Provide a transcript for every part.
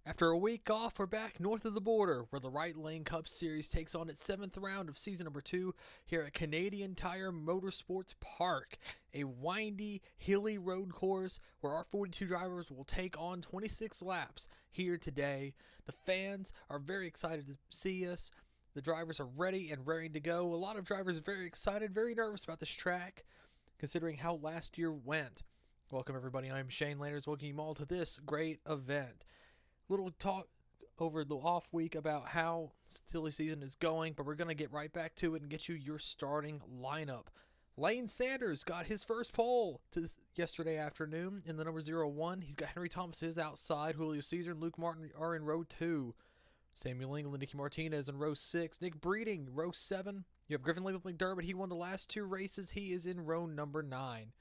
After a week off, we're back north of the border, where the Right Lane Cup Series takes on its 7th round of season number 2 here at Canadian Tire Motorsports Park, a windy, hilly road course where our 42 drivers will take on 26 laps here today. The fans are very excited to see us. The drivers are ready and raring to go. A lot of drivers are very excited, very nervous about this track, considering how last year went. Welcome everybody, I'm Shane Landers, welcoming you all to this great event. Little talk over the off week about how silly season is going, but we're going to get right back to it and get you your starting lineup. Lane Sanders got his first pole yesterday afternoon in the number 01. He's got Henry Thomas outside. Julio Cesar and Luke Martin are in row 2. Samuel England, Nicky Martinez in row 6. Nick Breeding, row 7. You have Griffin Label McDermott. He won the last 2 races. He is in row number 9.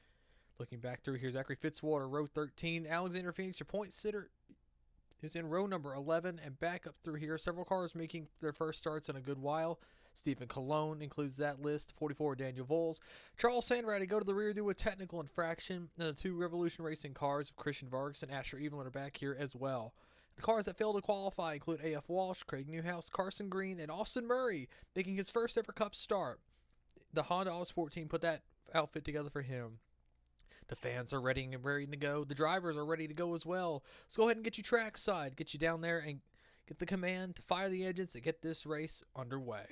Looking back through here, Zachary Fitzwater, row 13. Alexander Phoenix, your point sitter, is in row number 11, and back up through here, several cars making their first starts in a good while. Stephen Colon includes that list. 44, Daniel Voles. Charles Sandrat to go to the rear due to a technical infraction, and the 2 Revolution Racing cars of Christian Vargas and Asher Evelyn are back here as well. The cars that failed to qualify include A.F. Walsh, Craig Newhouse, Carson Green, and Austin Murray, making his first ever Cup start. The Honda Autosport team put that outfit together for him. The fans are ready and raring to go. The drivers are ready to go as well. Let's go ahead and get you trackside, get you down there, and get the command to fire the engines and get this race underway.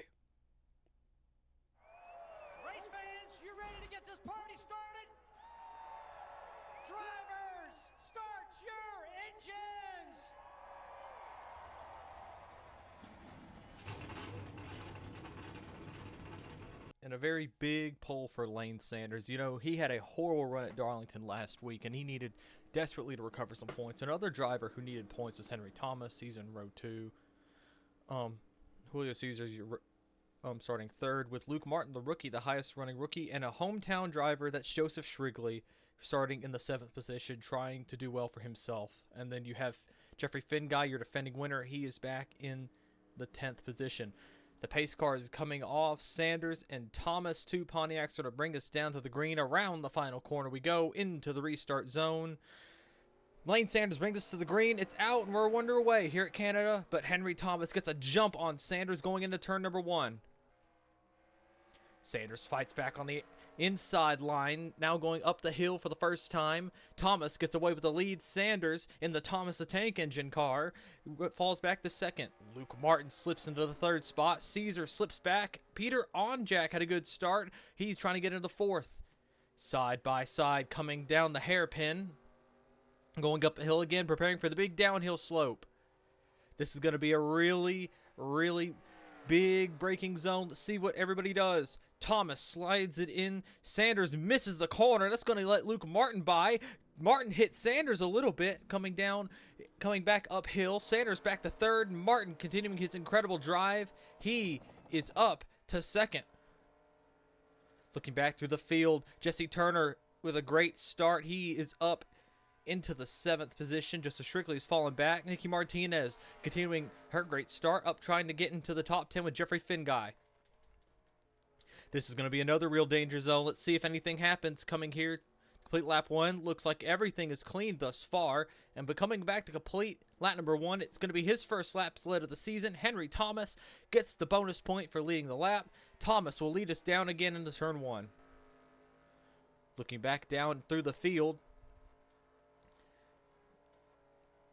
Race fans, you ready to get this party started? Drivers, start your engines! And a very big pull for Lane Sanders. You know, he had a horrible run at Darlington last week, and he needed desperately to recover some points. Another driver who needed points was Henry Thomas. He's in row 2. Julio Cesar's starting 3rd, with Luke Martin, the rookie, the highest running rookie, and a hometown driver, that's Joseph Shrigley, starting in the 7th position, trying to do well for himself. And then you have Jeffrey Finguy, your defending winner. He is back in the 10th position. The pace car is coming off. Sanders and Thomas, 2 Pontiacs, are to bring us down to the green. Around the final corner we go into the restart zone. Lane Sanders brings us to the green. It's out, and we're underway here at Canada. But Henry Thomas gets a jump on Sanders going into turn number 1. Sanders fights back on the inside line, now going up the hill for the first time. Thomas gets away with the lead. Sanders in the Thomas the Tank Engine car falls back to 2nd. Luke Martin slips into the 3rd spot. Caesar slips back. Peter Onjack had a good start. He's trying to get into the 4th. Side by side, coming down the hairpin. Going up the hill again, preparing for the big downhill slope. This is going to be a really, really big braking zone. Let's see what everybody does. Thomas slides it in. Sanders misses the corner. That's going to let Luke Martin by. Martin hit Sanders a little bit, coming back uphill. Sanders back to 3rd. Martin continuing his incredible drive. He is up to 2nd. Looking back through the field, Jesse Turner with a great start. He is up into the 7th position. Joseph Shrigley has fallen back. Nicky Martinez continuing her great start, up trying to get into the top 10 with Jeffrey Finguy. This is going to be another real danger zone. Let's see if anything happens coming here. Complete lap 1. Looks like everything is clean thus far. And coming back to complete lap number 1, it's going to be his first lap sled of the season. Henry Thomas gets the bonus point for leading the lap. Thomas will lead us down again into turn 1. Looking back down through the field.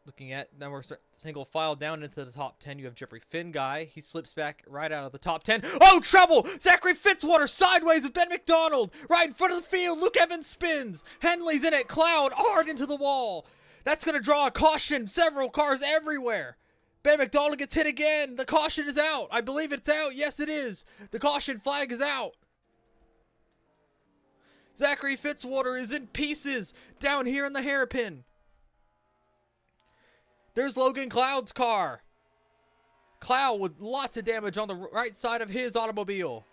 Looking at, now we're single file down into the top 10. You have Jeffrey Finguy. He slips back right out of the top 10. Oh, trouble! Zachary Fitzwater sideways with Ben McDonald. Right in front of the field. Luke Evans spins. Henley's in it. Cloud hard into the wall. That's going to draw a caution. Several cars everywhere. Ben McDonald gets hit again. The caution is out. I believe it's out. Yes, it is. The caution flag is out. Zachary Fitzwater is in pieces down here in the hairpin. There's Logan Cloud's car. Cloud with lots of damage on the right side of his automobile.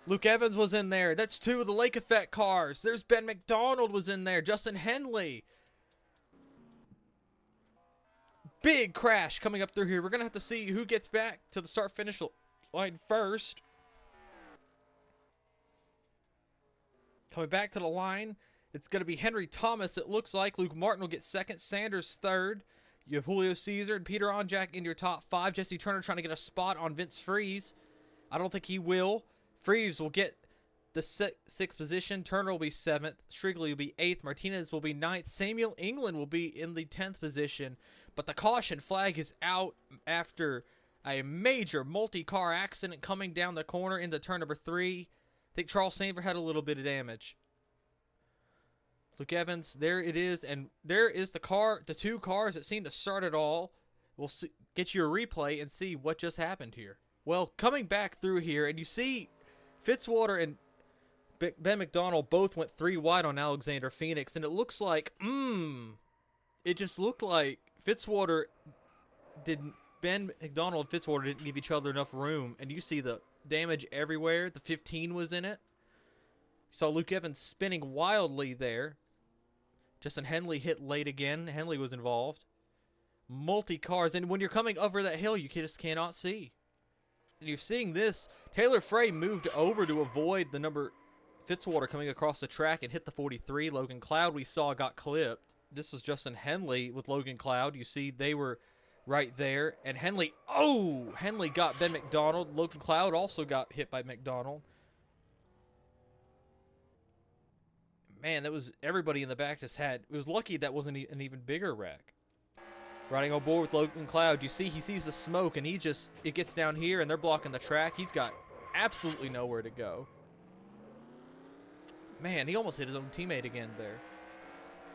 Luke Evans was in there. That's 2 of the Lake Effect cars. There's Ben McDonald was in there. Justin Henley. Big crash coming up through here. We're going to have to see who gets back to the start-finish line first. Coming back to the line, it's going to be Henry Thomas, it looks like. Luke Martin will get 2nd. Sanders 3rd. You have Julio Caesar and Peter Onjak in your top 5. Jesse Turner trying to get a spot on Vince Freeze. I don't think he will. Freeze will get the 6th position. Turner will be 7th. Strigley will be 8th. Martinez will be 9th. Samuel England will be in the 10th position. But the caution flag is out after a major multi-car accident coming down the corner into turn number 3. I think Charles Sanford had a little bit of damage. Luke Evans, there it is, and there is the 2 cars that seem to start it all. We'll get you a replay and see what just happened here. Well, coming back through here, and you see Fitzwater and Ben McDonald both went 3 wide on Alexander Phoenix, and it looks like, it just looked like Ben McDonald and Fitzwater didn't give each other enough room, and you see the damage everywhere. The 15 was in it. You saw Luke Evans spinning wildly there. Justin Henley hit late again. Henley was involved. Multi-cars, and when you're coming over that hill, you just cannot see. And you're seeing this. Taylor Frey moved over to avoid the number Fitzwater coming across the track and hit the 43. Logan Cloud we saw got clipped. This was Justin Henley with Logan Cloud. You see they were right there. And Henley got Ben McDonald. Logan Cloud also got hit by McDonald. Man, that was everybody in the back just had. It was lucky that wasn't an even bigger wreck. Riding on board with Logan Cloud, you see he sees the smoke and it gets down here and they're blocking the track. He's got absolutely nowhere to go. Man, he almost hit his own teammate again there.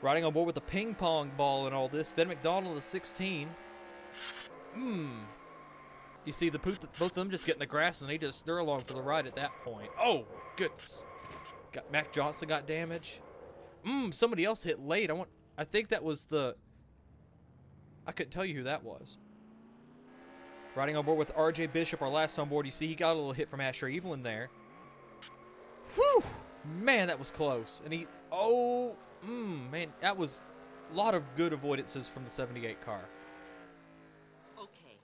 Riding on board with the ping pong ball and all this, Ben McDonald is 16. You see both of them just get in the grass and they're along for the ride at that point. Oh, goodness. Mac Johnson got damage. Somebody else hit late. I think that was I couldn't tell you who that was. Riding on board with RJ Bishop, our last on board. You see he got a little hit from Asher Evelyn there. Whew! Man, that was close. And man, that was a lot of good avoidances from the 78 car. Okay,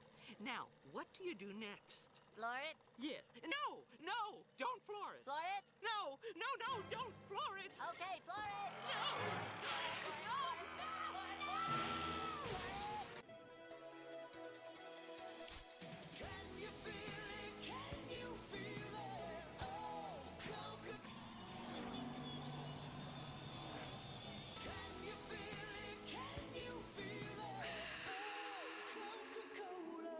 now, what do you do next? Floor it? Yes. No, don't floor it. Floor it? No, don't floor it. Okay, floor it. Can you feel it? Can you feel it? Oh, Coca. Can you feel it? Can you feel it? Oh, Coca-Cola.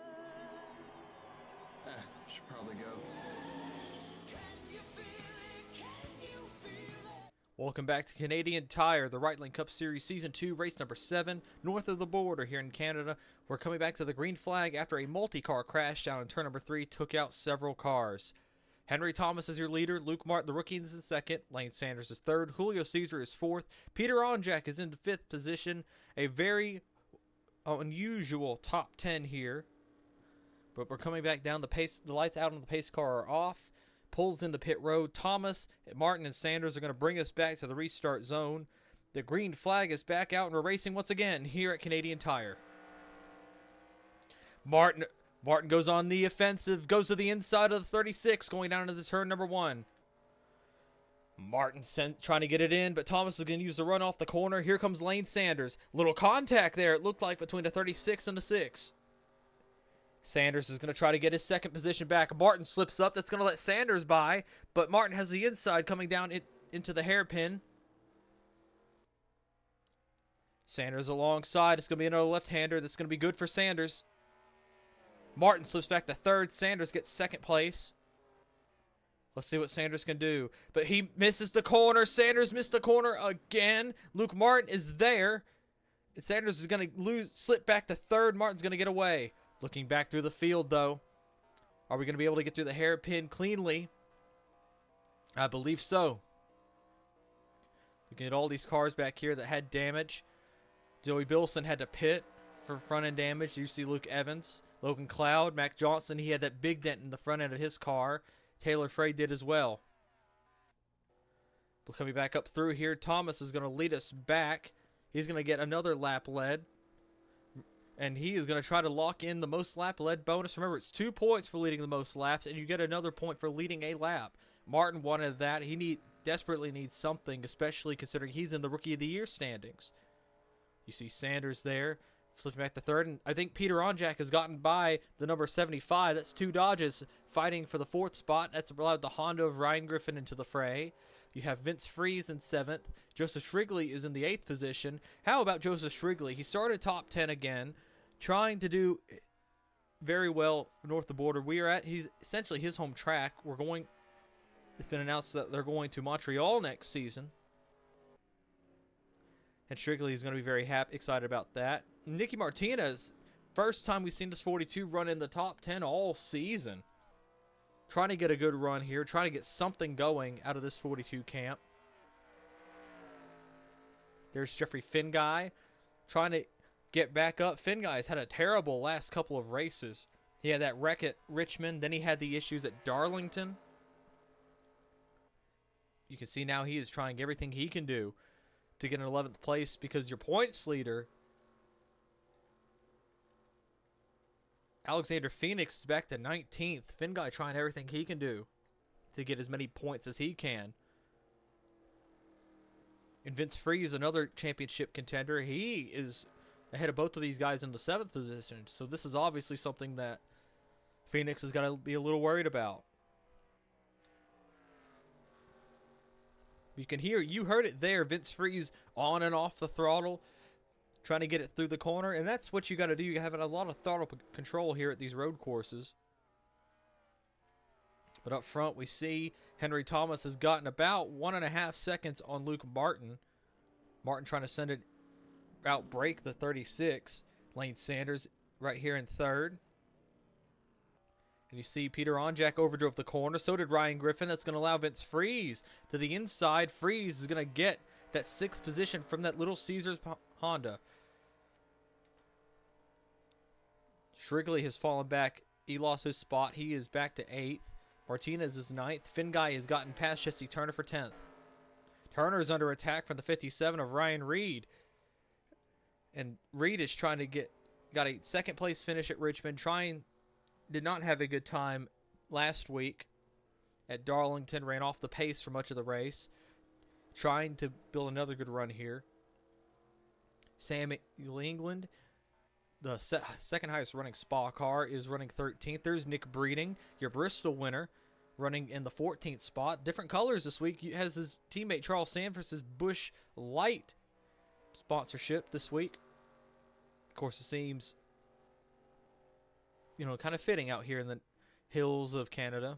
Should probably go. Can you feel it? Can you feel it? Welcome back to Canadian Tire, the Right Lane Cup Series Season 2, race number 7, north of the border here in Canada. We're coming back to the green flag after a multi-car crash down in turn number 3 took out several cars. Henry Thomas is your leader. Luke Martin, the rookie, is in 2nd. Lane Sanders is 3rd. Julio Caesar is 4th. Peter Onjak is in 5th position. A very unusual top 10 here. But we're coming back down. The lights out on the pace car are off. Pulls into pit road. Thomas, Martin, and Sanders are going to bring us back to the restart zone. The green flag is back out, and we're racing once again here at Canadian Tire. Martin goes on the offensive, goes to the inside of the 36, going down into turn number 1. Martin trying to get it in, but Thomas is going to use the run off the corner. Here comes Lane Sanders. Little contact there, it looked like, between the 36 and the 6. Sanders is going to try to get his 2nd position back. Martin slips up. That's going to let Sanders by, but Martin has the inside coming down into the hairpin. Sanders alongside. It's going to be another left-hander. That's going to be good for Sanders. Martin slips back to 3rd. Sanders gets 2nd place. Let's see what Sanders can do. But he misses the corner. Sanders missed the corner again. Luke Martin is there. Sanders is going to slip back to 3rd. Martin's going to get away. Looking back through the field, though. Are we going to be able to get through the hairpin cleanly? I believe so. Looking at all these cars back here that had damage. Joey Bilson had to pit for front-end damage. You see Luke Evans. Logan Cloud. Mac Johnson, he had that big dent in the front end of his car. Taylor Frey did as well. But coming back up through here, Thomas is going to lead us back. He's going to get another lap led. And he is going to try to lock in the most lap led bonus. Remember, it's 2 points for leading the most laps, and you get another point for leading a lap. Martin wanted that. He desperately needs something, especially considering he's in the Rookie of the Year standings. You see Sanders there. Flipping back to third, and I think Peter Onjak has gotten by the number 75. That's two Dodges fighting for the fourth spot. That's allowed the Honda of Ryan Griffin into the fray. You have Vince Freeze in seventh. Joseph Shrigley is in the eighth position. How about Joseph Shrigley? He started top 10 again, trying to do very well north of the border. He's essentially his home track. It's been announced that they're going to Montreal next season. And Shrigley is going to be very excited about that. Nicky Martinez, first time we've seen this 42 run in the top 10 all season. Trying to get a good run here, trying to get something going out of this 42 camp. There's Jeffrey Finguy trying to get back up. Finguy's had a terrible last couple of races. He had that wreck at Richmond, then he had the issues at Darlington. You can see now he is trying everything he can do to get an 11th place, because your points leader, Alexander Phoenix, is back to 19th. Finguy trying everything he can do to get as many points as he can. And Vince Freeze, another championship contender, he is ahead of both of these guys in the 7th position. So this is obviously something that Phoenix has got to be a little worried about. You heard it there, Vince Freeze on and off the throttle, trying to get it through the corner, and that's what you got to do. You have a lot of throttle control here at these road courses. But up front, we see Henry Thomas has gotten about 1.5 seconds on Luke Martin. Martin trying to send it out, break the 36. Lane Sanders right here in third. And you see Peter Onjak overdrove the corner. So did Ryan Griffin. That's going to allow Vince Freeze to the inside. Freeze is going to get that 6th position from that Little Caesars Honda. Shrigley has fallen back. He lost his spot. He is back to 8th. Martinez is 9th. Finguy has gotten past Jesse Turner for 10th. Turner is under attack from the 57 of Ryan Reed. And Reed is trying to got a 2nd place finish at Richmond. Did not have a good time last week at Darlington. Ran off the pace for much of the race. Trying to build another good run here. Sam England, the second highest running Spa car, is running 13th. There's Nick Breeding, your Bristol winner, running in the 14th spot. Different colors this week. He has his teammate Charles Sanford's Busch Light sponsorship this week. Of course, it seems, kind of fitting out here in the hills of Canada.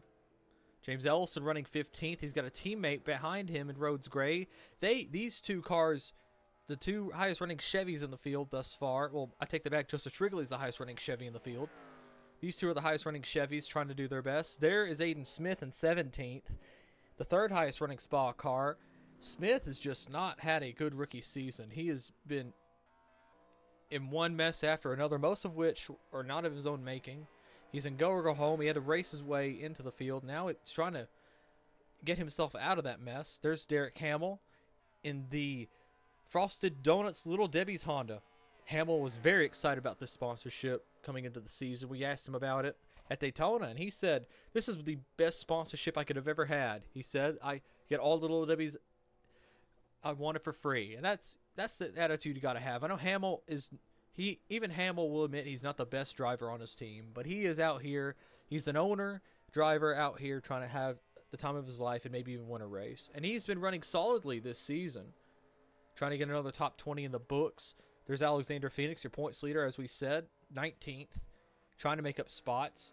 James Ellison running 15th. He's got a teammate behind him in Rhodes Gray. These two cars, the two highest running Chevys in the field thus far. Well, I take that back. Joseph Shrigley is the highest running Chevy in the field. These two are the highest running Chevys trying to do their best. There is Aiden Smith in 17th, the 3rd highest running Spa car. Smith has just not had a good rookie season. He has been in one mess after another, most of which are not of his own making. He's in go or go home. He had to race his way into the field. Now it's trying to get himself out of that mess. There's Derek Hamill in the Frosted Donuts Little Debbie's Honda. Hamill was very excited about this sponsorship coming into the season. We asked him about it at Daytona, and he said, "This is the best sponsorship I could have ever had." He said, "I get all the Little Debbie's I want it for free." And that's the attitude you got to have. I know Hamill Hamill will admit he's not the best driver on his team, but he is out here. He's an owner driver out here trying to have the time of his life and maybe even win a race. And he's been running solidly this season, trying to get another top 20 in the books. There's Alexander Phoenix, your points leader, as we said, 19th, trying to make up spots.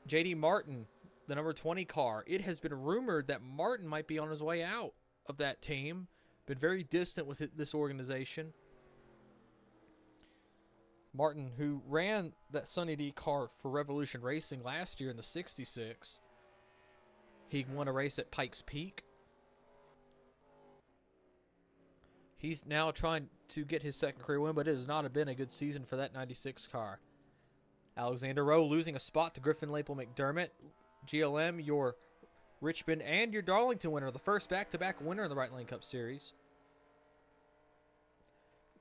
J.D. Martin, the number 20 car. It has been rumored that Martin might be on his way out of that team. Been very distant with this organization. Martin, who ran that Sunny D car for Revolution Racing last year in the 66. He won a race at Pikes Peak. He's now trying to get his 2nd career win, but it has not been a good season for that 96 car. Alexander Rowe losing a spot to Griffin Lapel McDermott. GLM, your Richmond and your Darlington winner, the first back-to-back winner in the Right Lane Cup Series.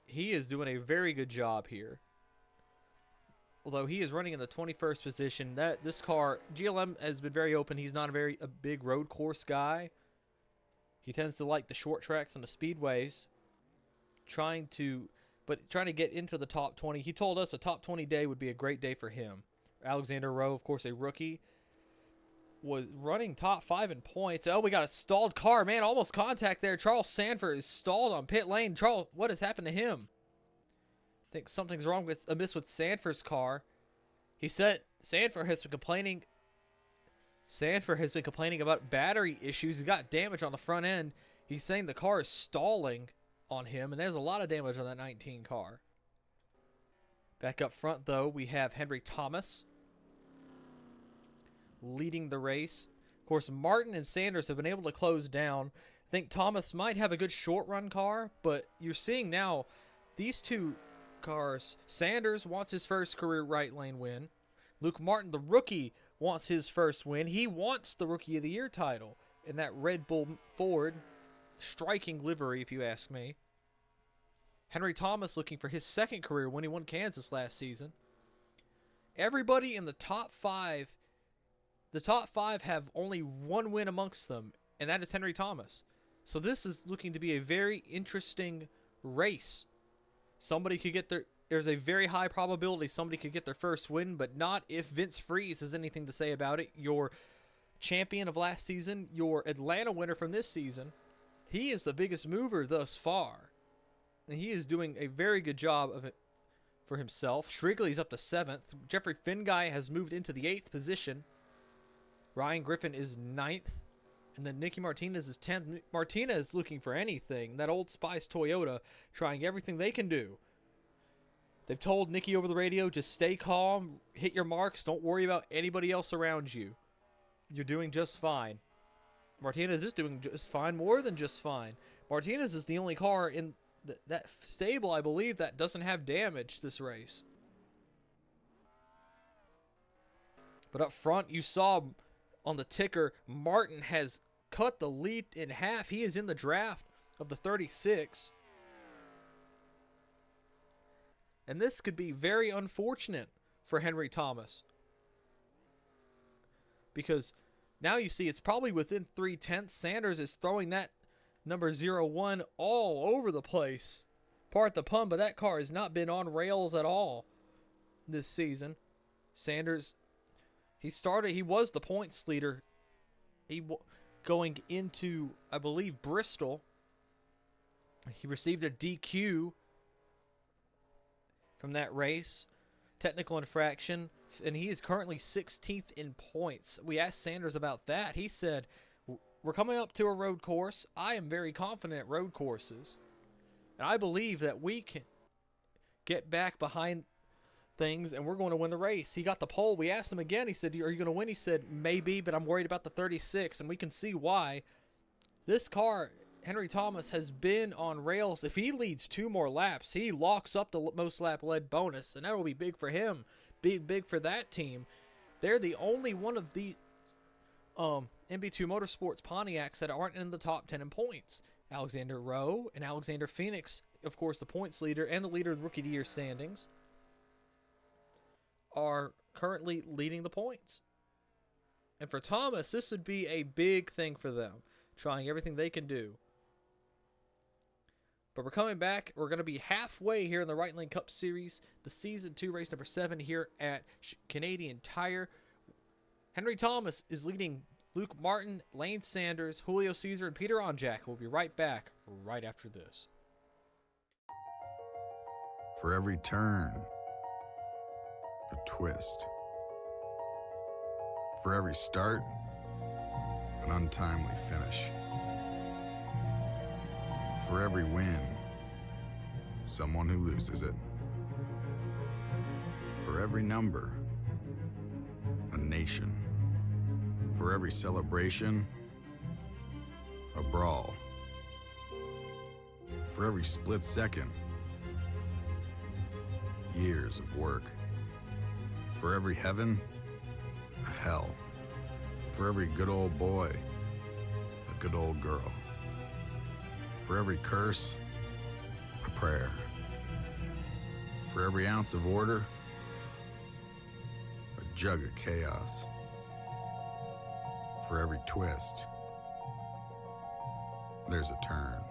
He is doing a very good job here. Although he is running in the 21st position, this car, GLM has been very open. He's not a big road course guy. He tends to like the short tracks and the speedways, trying to but trying to get into the top 20. He told us a top 20 day would be a great day for him. Alexander Rowe, of course, a rookie, was running top 5 in points. Oh, we got a stalled car. Man, almost contact there. Charles Sanford is stalled on pit lane. Charles, what has happened to him? I think something's wrong with amiss with Sanford's car. He said Sanford has been complaining about battery issues. He got damage on the front end. He's saying the car is stalling on him, and there's a lot of damage on that 19 car. Back up front, though, we have Henry Thomas leading the race. Of course, Martin and Sanders have been able to close down. I think Thomas might have a good short run car, but you're seeing now these two cars. Sanders wants his first career right lane win. Luke Martin, the rookie, wants his first win. He wants the Rookie of the Year title in that Red Bull Ford. Striking livery, if you ask me. Henry Thomas looking for his second career when he won Kansas last season. Everybody in the top 5 have only one win amongst them, and that is Henry Thomas. So this is looking to be a very interesting race. There's a very high probability somebody could get their first win, but not if Vince Freeze has anything to say about it. Your champion of last season, your Atlanta winner from this season, he is the biggest mover thus far. And he is doing a very good job of it for himself. Shrigley's up to 7th. Jeffrey Finguy has moved into the 8th position. Ryan Griffin is 9th. And then Nicky Martinez is 10th. Martinez is looking for anything. That Old Spice Toyota trying everything they can do. They've told Nicky over the radio, just stay calm, hit your marks, don't worry about anybody else around you. You're doing just fine. Martinez is doing just fine, more than just fine. Martinez is the only car in that stable, I believe, that doesn't have damage this race. But up front, you saw on the ticker, Martin has cut the lead in half. He is in the draft of the 36. And this could be very unfortunate for Henry Thomas. Because now you see it's probably within 3/10. Sanders is throwing that number 01 all over the place. Part the pun, but that car has not been on rails at all this season. Sanders, he was the points leader. Going into, I believe, Bristol. He received a DQ from that race, technical infraction, and he is currently 16th in points. We asked Sanders about that. He said, we're coming up to a road course. I am very confident at road courses, and I believe that we can get back behind things, and we're going to win the race. He got the pole. We asked him again. He said, are you going to win? He said, maybe, but I'm worried about the 36, and we can see why. This car, Henry Thomas, has been on rails. If he leads 2 more laps, he locks up the most lap led bonus, and that will be big for him. Big for that team. They're the only one of the MB2 Motorsports Pontiacs that aren't in the top 10 in points. Alexander Rowe and Alexander Phoenix, of course, the points leader and the leader of the Rookie of the Year standings, are currently leading the points. And for Thomas, this would be a big thing for them, trying everything they can do. But we're coming back. We're going to be halfway here in the Right Lane Cup Series, the Season 2 race number 7 here at Canadian Tire. Henry Thomas is leading Luke Martin, Lane Sanders, Julio Cesar, and Peter Onjak. We'll be right back right after this. For every turn, a twist. For every start, an untimely finish. For every win, someone who loses it. For every number, a nation. For every celebration, a brawl. For every split second, years of work. For every heaven, a hell. For every good old boy, a good old girl. For every curse, a prayer. For every ounce of order, a jug of chaos. For every twist, there's a turn.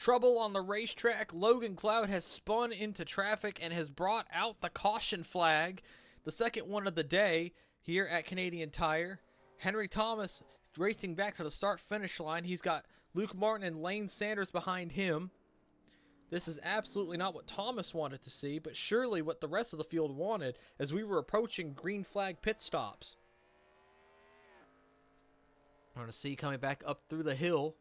Trouble on the racetrack. Logan Cloud has spun into traffic and has brought out the caution flag. The second one of the day here at Canadian Tire. Henry Thomas racing back to the start-finish line. He's got Luke Martin and Lane Sanders behind him. This is absolutely not what Thomas wanted to see, but surely what the rest of the field wanted as we were approaching green flag pit stops. We're going to see coming back up through the hill.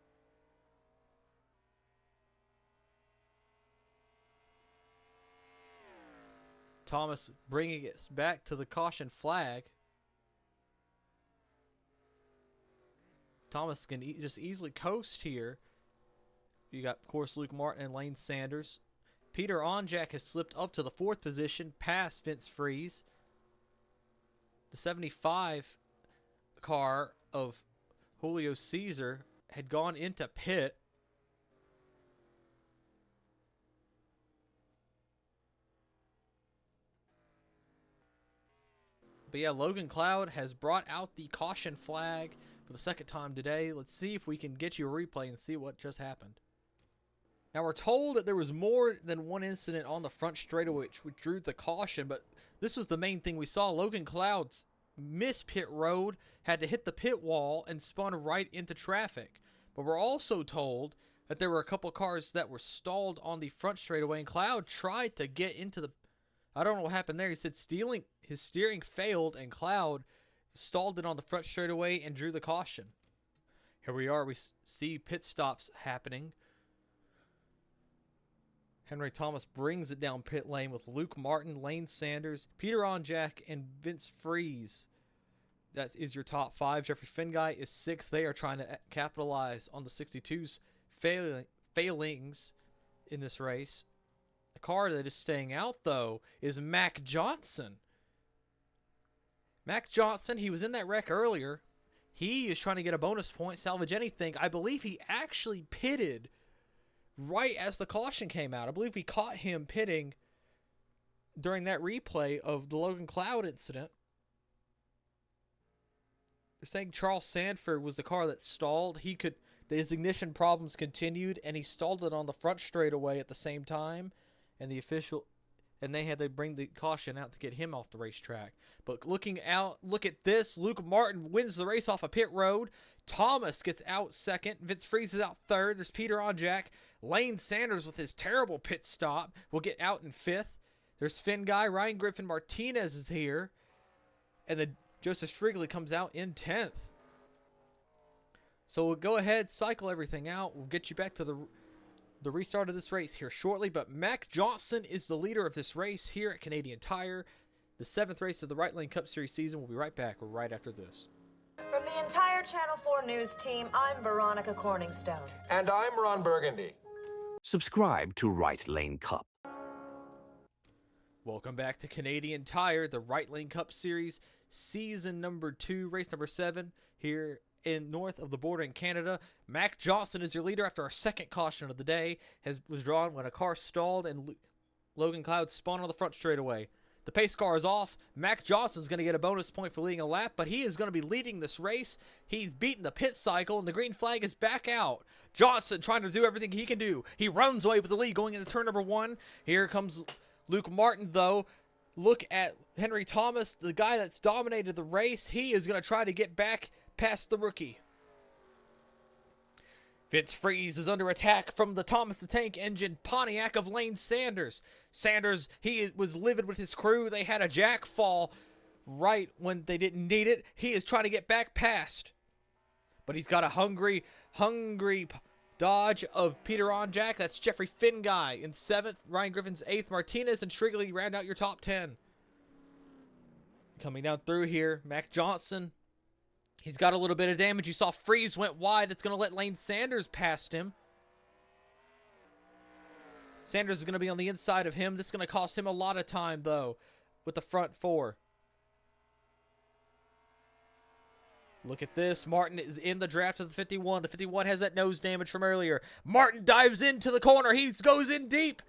Thomas bringing it back to the caution flag. Thomas can just easily coast here. You got, of course, Luke Martin and Lane Sanders. Peter Onjak has slipped up to the 4th position past Vince Freeze. The 75 car of Julio Caesar had gone into pit. But yeah, Logan Cloud has brought out the caution flag for the second time today. Let's see if we can get you a replay and see what just happened. Now, we're told that there was more than one incident on the front straightaway which drew the caution, but this was the main thing we saw. Logan Cloud's missed pit road, had to hit the pit wall, and spun right into traffic. But we're also told that there were a couple cars that were stalled on the front straightaway, and Cloud tried to get into the... I don't know what happened there. He said his steering failed, and Cloud stalled it on the front straightaway and drew the caution. Here we are. We see pit stops happening. Henry Thomas brings it down pit lane with Luke Martin, Lane Sanders, Peter Onjak, and Vince Freeze. That is your top 5. Jeffrey Finguy is 6th. They are trying to capitalize on the 62's failings in this race. The car that is staying out, though, is Mac Johnson. Mac Johnson, he was in that wreck earlier. He is trying to get a bonus point, salvage anything. I believe he actually pitted right as the caution came out. I believe we caught him pitting during that replay of the Logan Cloud incident. They're saying Charles Sanford was the car that stalled. His ignition problems continued, and he stalled it on the front straightaway at the same time. And they had to bring the caution out to get him off the racetrack. But look at this. Luke Martin wins the race off a pit road. Thomas gets out 2nd. Vince Freeze is out 3rd. There's Peter Onjak. Lane Sanders with his terrible pit stop will get out in 5th. There's Finguy. Ryan Griffin Martinez is here. And then Joseph Strigley comes out in 10th. So we'll go ahead, cycle everything out. We'll get you back to the restart of this race here shortly. But Mac Johnson is the leader of this race here at Canadian Tire. The 7th race of the Right Lane Cup Series season. We'll be right back right after this. From the entire Channel 4 News team, I'm Veronica Corningstone. And I'm Ron Burgundy. Subscribe to Right Lane Cup. Welcome back to Canadian Tire, the Right Lane Cup Series, season number 2, race number 7, here in north of the border in Canada. Mac Johnson is your leader after our second caution of the day. Was drawn when a car stalled and Logan Cloud spun on the front straightaway. The pace car is off. Mac Johnson's going to get a bonus point for leading a lap, but he is going to be leading this race. He's beaten the pit cycle, and the green flag is back out. Johnson trying to do everything he can do. He runs away with the lead going into turn number 1. Here comes Luke Martin, though. Look at Henry Thomas, the guy that's dominated the race. He is going to try to get back past the rookie. Vince Freeze is under attack from the Thomas the Tank Engine Pontiac of Lane Sanders. Sanders, he was livid with his crew. They had a jack fall right when they didn't need it. He is trying to get back past. But he's got a hungry dodge of Peter Onjak. That's Jeffrey Finguy in 7th. Ryan Griffin's 8th. Martinez and Strigley round out your top 10. Coming down through here, Mac Johnson. He's got a little bit of damage. You saw Freeze went wide. It's going to let Lane Sanders past him. Sanders is going to be on the inside of him. This is going to cost him a lot of time, though, with the front 4. Look at this. Martin is in the draft of the 51. The 51 has that nose damage from earlier. Martin dives into the corner. He goes in deep.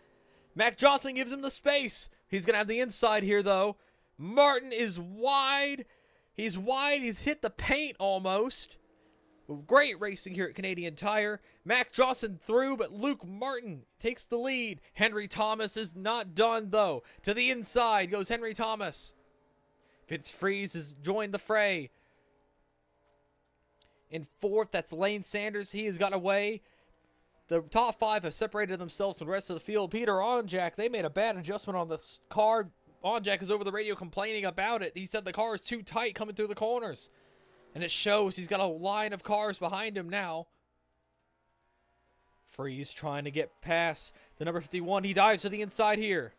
Mac Johnson gives him the space. He's going to have the inside here, though. Martin is wide. He's wide. He's hit the paint almost. Great racing here at Canadian Tire. Mac Johnson through, but Luke Martin takes the lead. Henry Thomas is not done, though. To the inside goes Henry Thomas. Vince Freeze has joined the fray. In fourth, that's Lane Sanders. He has got away. The top five have separated themselves from the rest of the field. Peter Onjak, they made a bad adjustment on the car. Onjak is over the radio complaining about it. He said the car is too tight coming through the corners. And it shows. He's got a line of cars behind him now. Freeze trying to get past the number 51. He dives to the inside here.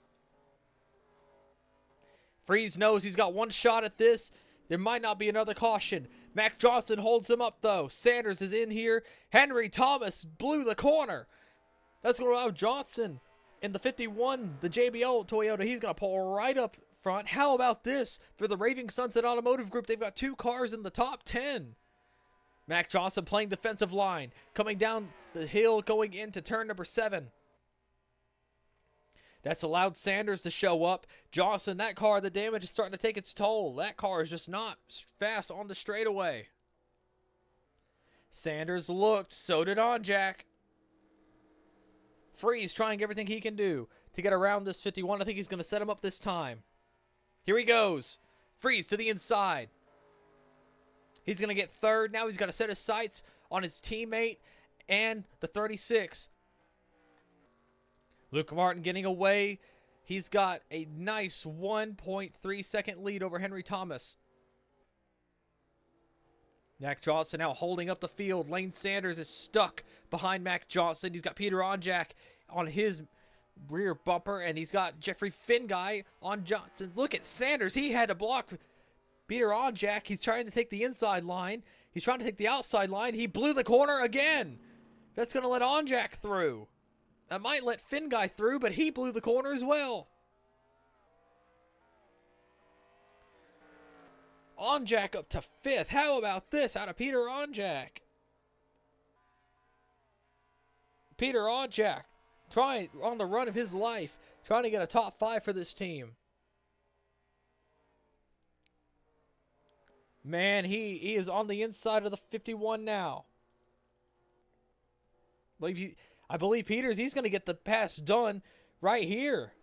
Freeze knows he's got one shot at this. There might not be another caution. Mac Johnson holds him up, though. Sanders is in here. Henry Thomas blew the corner. That's going to allow Johnson in the 51, the JBL Toyota. He's going to pull right up front. How about this for the Raving Sunset Automotive Group? They've got 2 cars in the top 10. Mac Johnson playing defensive line. Coming down the hill, going into turn number 7. That's allowed Sanders to show up. Johnson, that car, the damage is starting to take its toll. That car is just not fast on the straightaway. Sanders looked. So did Onjak. Freeze trying everything he can do to get around this 51. I think he's going to set him up this time. Here he goes. Freeze to the inside. He's going to get third. Now he's got to set his sights on his teammate and the 36. Luke Martin getting away. He's got a nice 1.3 second lead over Henry Thomas. Mac Johnson now holding up the field. Lane Sanders is stuck behind Mac Johnson. He's got Peter Onjak on his rear bumper, and he's got Jeffrey Finguy on Johnson. Look at Sanders. He had to block Peter Onjak. He's trying to take the inside line. He's trying to take the outside line. He blew the corner again. That's going to let Onjak through. That might let Finguy through, but he blew the corner as well. Onjak up to 5th. How about this out of Peter Onjak? Peter Onjak trying on the run of his life, trying to get a top 5 for this team. Man, he is on the inside of the 51 now. I believe Peters, he's going to get the pass done right here.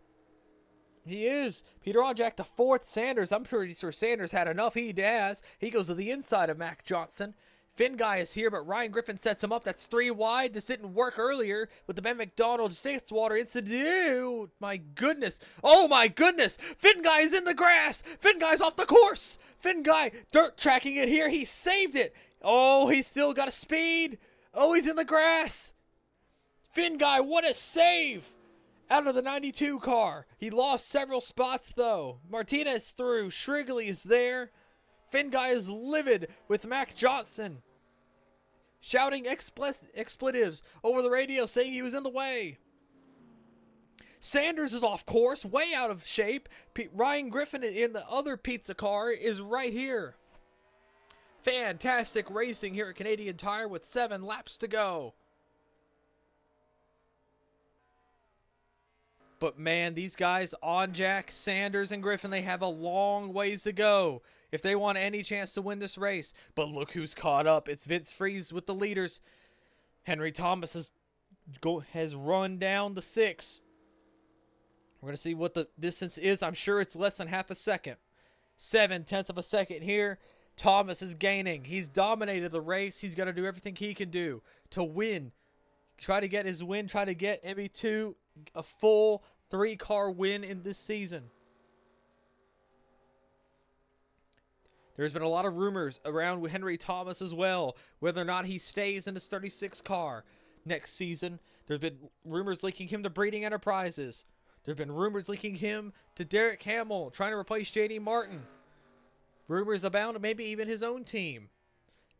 He is. Peter Onjak to 4th. Sanders, I'm sure Sanders had enough. He does. He goes to the inside of Mac Johnson. Finguy is here, but Ryan Griffin sets him up. That's 3 wide. This didn't work earlier with the Ben McDonald Fitzwater incident. My goodness. Oh, my goodness. Finguy is in the grass. Finguy's off the course. Finguy dirt tracking it here. He saved it. Oh, he's still got a speed. Oh, he's in the grass. Finguy, what a save out of the 92 car. He lost several spots, though. Martinez through. Shrigley is there. Finguy is livid with Mac Johnson, shouting expletives over the radio, saying he was in the way. Sanders is off course, way out of shape. Ryan Griffin in the other pizza car is right here. Fantastic racing here at Canadian Tire with 7 laps to go. But man, these guys, Onjak, Sanders, and Griffin, they have a long ways to go if they want any chance to win this race. But look who's caught up. It's Vince Freeze with the leaders. Henry Thomas has run down the 6. We're going to see what the distance is. I'm sure it's less than half a second. 0.7 of a second here. Thomas is gaining. He's dominated the race. He's got to do everything he can do to win. Try to get his win. Try to get MB2 a full 3-car win in this season. There's been a lot of rumors around with Henry Thomas as well, whether or not he stays in his 36 car next season. There's been rumors linking him to Breeding Enterprises. There's been rumors linking him to Derek Hamill, trying to replace J.D. Martin. Rumors abound, maybe even his own team.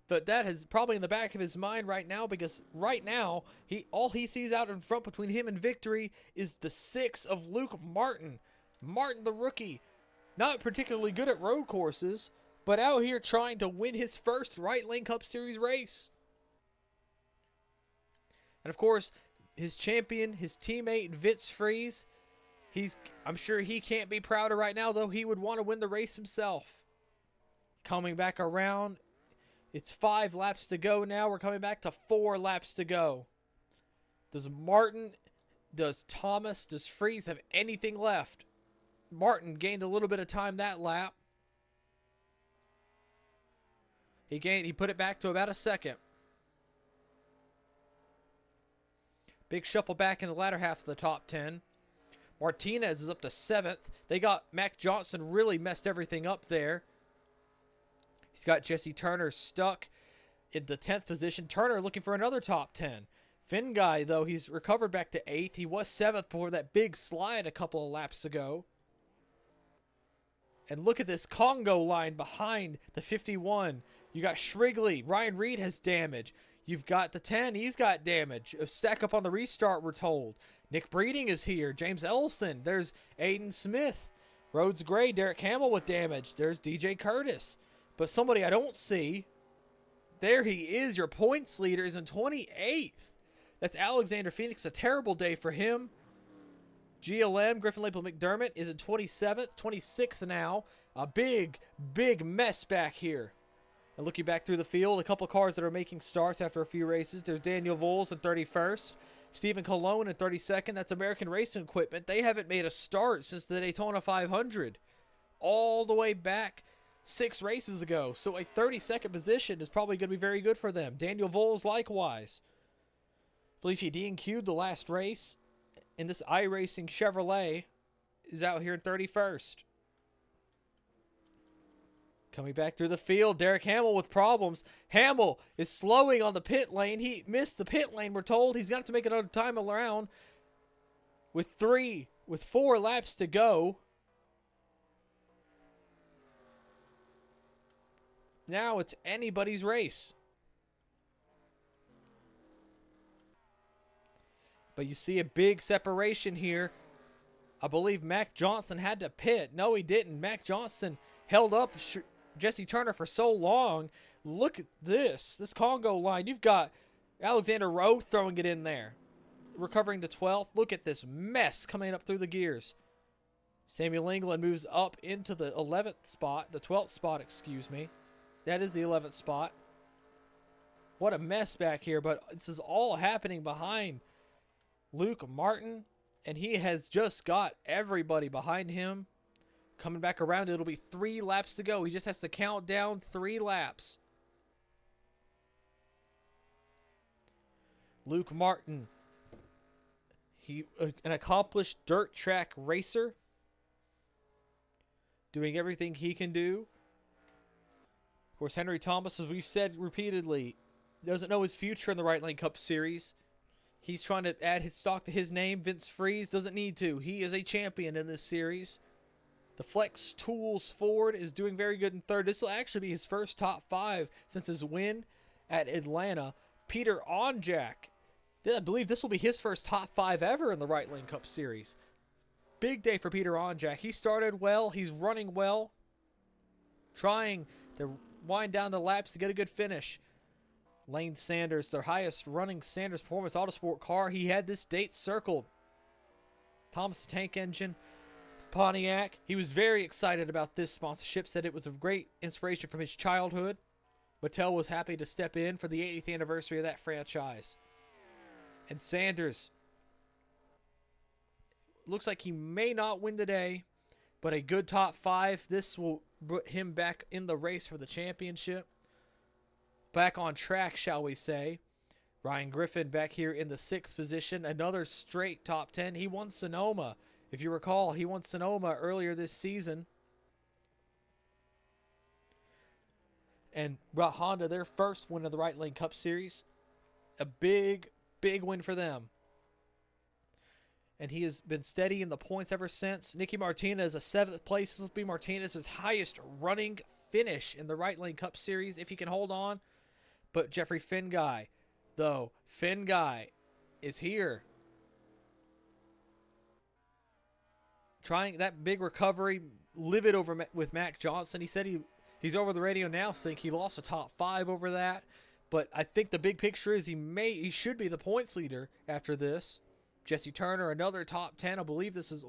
But that is probably in the back of his mind right now, because right now, all he sees out in front between him and victory is the 6 of Luke Martin. Martin, the rookie, not particularly good at road courses, but out here trying to win his first Right Lane Cup Series race. And of course, his champion, his teammate, Vince Freeze, I'm sure he can't be prouder right now, though he would want to win the race himself. Coming back around It's 5 laps to go now. We're coming back to 4 laps to go. Does Martin, does Thomas, does Freeze have anything left? Martin gained a little bit of time that lap. He put it back to about a second. Big shuffle back in the latter half of the top 10. Martinez is up to 7th. They got Mac Johnson really messed everything up there. He's got Jesse Turner stuck in the 10th position. Turner looking for another top 10. Finn Guy, though, he's recovered back to 8th. He was 7th before that big slide a couple of laps ago. And look at this Congo line behind the 51. You got Shrigley. Ryan Reed has damage. You've got the 10. He's got damage. A stack up on the restart, we're told. Nick Breeding is here. James Ellison. There's Aiden Smith. Rhodes Gray. Derek Hamill with damage. There's DJ Curtis. But somebody I don't see. There he is. Your points leader is in 28th. That's Alexander Phoenix. A terrible day for him. GLM, Griffin Lapel McDermott, is in 27th. 26th now. A big, big mess back here. And looking back through the field, a couple cars that are making starts after a few races. There's Daniel Voles in 31st. Stephen Colon in 32nd. That's American Racing Equipment. They haven't made a start since the Daytona 500. All the way back 6 races ago. So a 32nd position is probably going to be very good for them. Daniel Voles likewise. I believe he DNQ'd the last race. And this iRacing Chevrolet is out here in 31st. Coming back through the field, Derek Hamill with problems. Hamill is slowing on the pit lane. He missed the pit lane, we're told. He's got to make another time around with 4 laps to go. Now it's anybody's race. But you see a big separation here. I believe Mac Johnson had to pit. No, he didn't. Mac Johnson held up Jesse Turner for so long. Look at this. This Congo line. You've got Alexander Rowe throwing it in there. Recovering to 12th. Look at this mess coming up through the gears. Samuel England moves up into the 11th spot. The 12th spot, excuse me. That is the 11th spot. What a mess back here. But this is all happening behind Luke Martin. And he has just got everybody behind him. Coming back around, it'll be 3 laps to go. He just has to count down 3 laps. Luke Martin. He an accomplished dirt track racer. Doing everything he can do. Of course, Henry Thomas, as we've said repeatedly, doesn't know his future in the Right Lane Cup Series. He's trying to add his stock to his name. Vince Freeze doesn't need to. He is a champion in this series. The Flex Tools Ford is doing very good in 3rd. This will actually be his first top 5 since his win at Atlanta. Peter Onjak, I believe this will be his first top 5 ever in the Right Lane Cup Series. Big day for Peter Onjak. He started well. He's running well. Trying to wind down the laps to get a good finish. Lane Sanders, their highest running Sanders Performance Autosport car. He had this date circled. Thomas the Tank Engine. Pontiac. He was very excited about this sponsorship. Said it was a great inspiration from his childhood. Mattel was happy to step in for the 80th anniversary of that franchise. And Sanders. Looks like he may not win today. But a good top 5. This will put him back in the race for the championship. Back on track, shall we say. Ryan Griffin back here in the 6th position. Another straight top 10. He won Sonoma. If you recall, he won Sonoma earlier this season. And brought Honda their first win of the Right Lane Cup Series. A big, big win for them. And he has been steady in the points ever since. Nicky Martinez, a 7th place. This will be Martinez's highest running finish in the Right Lane Cup Series if he can hold on. But Jeffrey Finguy, though, Finguy is here. Trying that big recovery, livid over with Mac Johnson. He said he's over the radio now saying he lost a top 5 over that. But I think the big picture is he should be the points leader after this. Jesse Turner, another top 10. I believe this is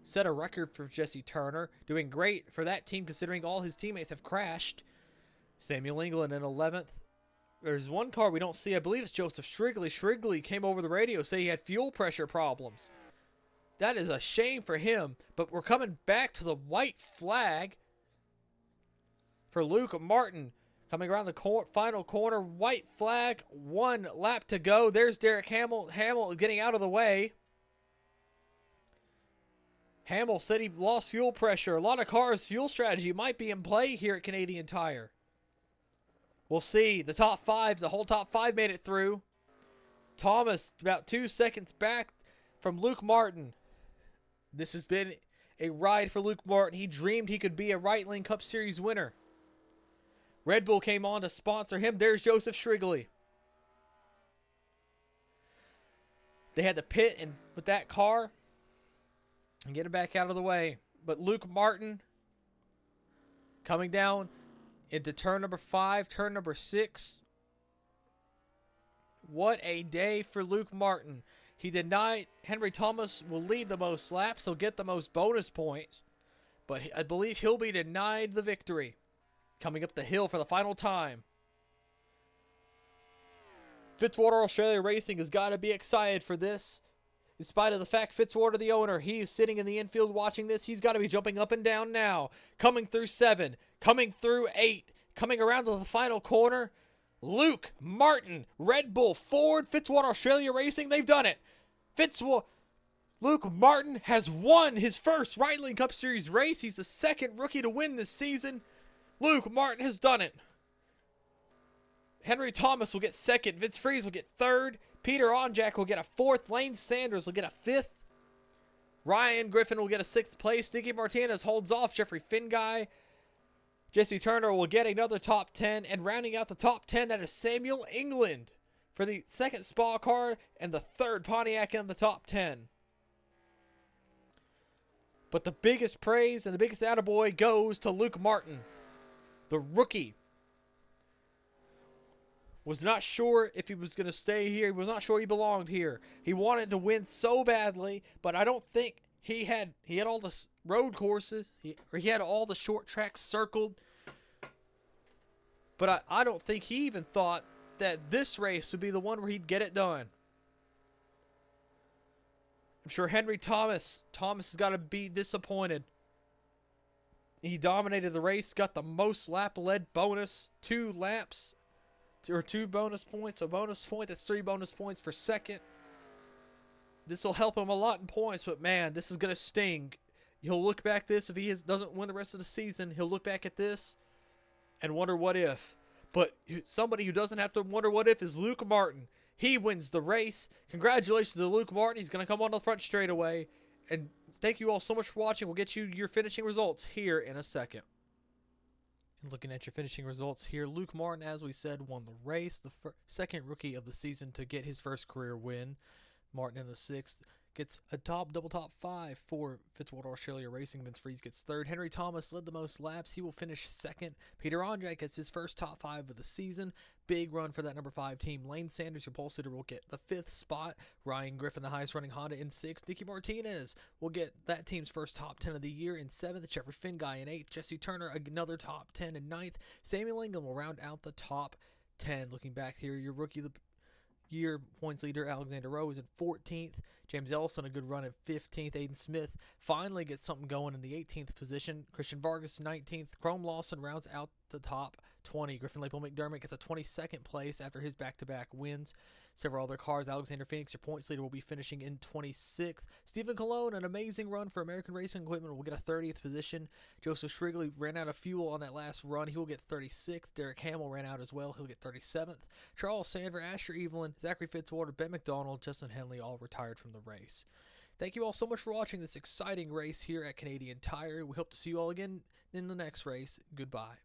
set a record for Jesse Turner. Doing great for that team considering all his teammates have crashed. Samuel England in 11th. There's one car we don't see. I believe it's Joseph Shrigley. Shrigley came over the radio saying he had fuel pressure problems. That is a shame for him. But we're coming back to the white flag for Luke Martin. Coming around the final corner. White flag. 1 lap to go. There's Derek Hamill. Hamill getting out of the way. Hamill said he lost fuel pressure. A lot of cars' fuel strategy might be in play here at Canadian Tire. We'll see. The top 5, the whole top 5 made it through. Thomas about 2 seconds back from Luke Martin. This has been a ride for Luke Martin. He dreamed he could be a Right Lane Cup Series winner. Red Bull came on to sponsor him. There's Joseph Shrigley. They had to pit and with that car and get it back out of the way. But Luke Martin coming down into turn number 5, turn number 6. What a day for Luke Martin. He denied Henry Thomas will lead the most laps. He'll get the most bonus points. But I believe he'll be denied the victory. Coming up the hill for the final time. Fitzwater Australia Racing has got to be excited for this. In spite of the fact Fitzwater, the owner, he is sitting in the infield watching this. He's got to be jumping up and down now. Coming through 7. Coming through 8. Coming around to the final corner. Luke Martin, Red Bull, Ford, Fitzwater Australia Racing. They've done it. Luke Martin has won his first Right Lane Cup Series race. He's the second rookie to win this season. Luke Martin has done it. Henry Thomas will get 2nd. Vince Freeze will get 3rd. Peter Onjak will get a 4th. Lane Sanders will get a 5th. Ryan Griffin will get a 6th place. Nicky Martinez holds off Jeffrey Finguy. Jesse Turner will get another top 10. And rounding out the top 10, that is Samuel England for the 2nd Spa car and the 3rd Pontiac in the top 10. But the biggest praise and the biggest attaboy goes to Luke Martin. The rookie was not sure if he was going to stay here. He was not sure he belonged here. He wanted to win so badly, but I don't think he had all the road courses. He had all the short tracks circled. But I don't think he even thought that this race would be the one where he'd get it done. I'm sure Henry Thomas has got to be disappointed. He dominated the race, got the most lap-led bonus, 2 laps, or 2 bonus points. A bonus point, that's 3 bonus points for 2nd. This will help him a lot in points, but man, this is going to sting. He'll look back this, if he doesn't win the rest of the season, he'll look back at this and wonder what if. But somebody who doesn't have to wonder what if is Luke Martin. He wins the race. Congratulations to Luke Martin. He's going to come on the front straightaway. And thank you all so much for watching. We'll get you your finishing results here in a second. And looking at your finishing results here, Luke Martin, as we said, won the race. The second rookie of the season to get his first career win. Martin in the 6th gets a double top 5 for Fitzwater Australia Racing. Vince Freeze gets 3rd. Henry Thomas led the most laps. He will finish 2nd. Peter Onjak gets his first top 5 of the season. Big run for that number 5 team. Lane Sanders, your pole sitter, will get the 5th spot. Ryan Griffin, the highest running Honda, in 6th. Nicky Martinez will get that team's first top 10 of the year in 7th. Jeffrey Finguy in 8th. Jesse Turner, another top 10 in 9th. Samuel England will round out the top 10. Looking back here, your rookie of the year points leader Alexander Rowe is in 14th. James Ellison, a good run at 15th. Aiden Smith finally gets something going in the 18th position. Christian Vargas, 19th. Chrome Lawson rounds out the top 20. Griffin Lapel McDermott gets a 22nd place after his back-to-back wins. Several other cars. Alexander Phoenix, your points leader, will be finishing in 26th. Stephen Colon, an amazing run for American Racing Equipment, will get a 30th position. Joseph Shrigley ran out of fuel on that last run. He will get 36th. Derek Hamill ran out as well. He'll get 37th. Charles Sandver, Asher Evelyn, Zachary Fitzwater, Ben McDonald, Justin Henley all retired from the race. Thank you all so much for watching this exciting race here at Canadian Tire. We hope to see you all again in the next race. Goodbye.